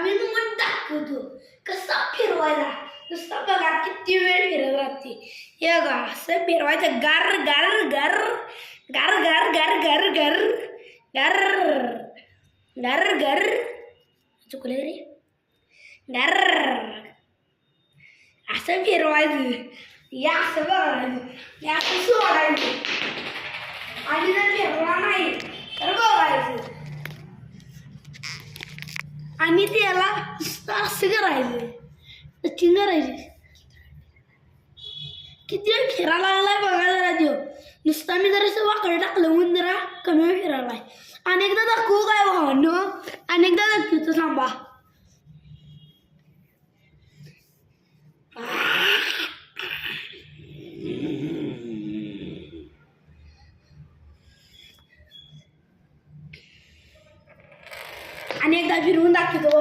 मी तुम्हाला दाखवतो कसा फिरवायला. नुसतं बघा किती वेळ फिरत राहते. हे बघा असं फिरवायचं. गर गर गर गर गर गर गर गर गर गर गर चुकले रे. गर असं फिरवायचं. या असं बघायचं. या असं सोडायचं आणि जर फिरवा नाही तर बघायचं आणि त्याला असं करायचं. टचिंग करायची. किती वेळ फिरायला लागलाय बघा जरा देव. नुसता मी जरा असं वाकडं टाकलं म्हणून जरा कमी वेळ फिरायलाय. अनेकदा दाखवू काय भावांनो? अनेकदा दाखवतो थांबा. अनेकदा फिरवून दाखवतो.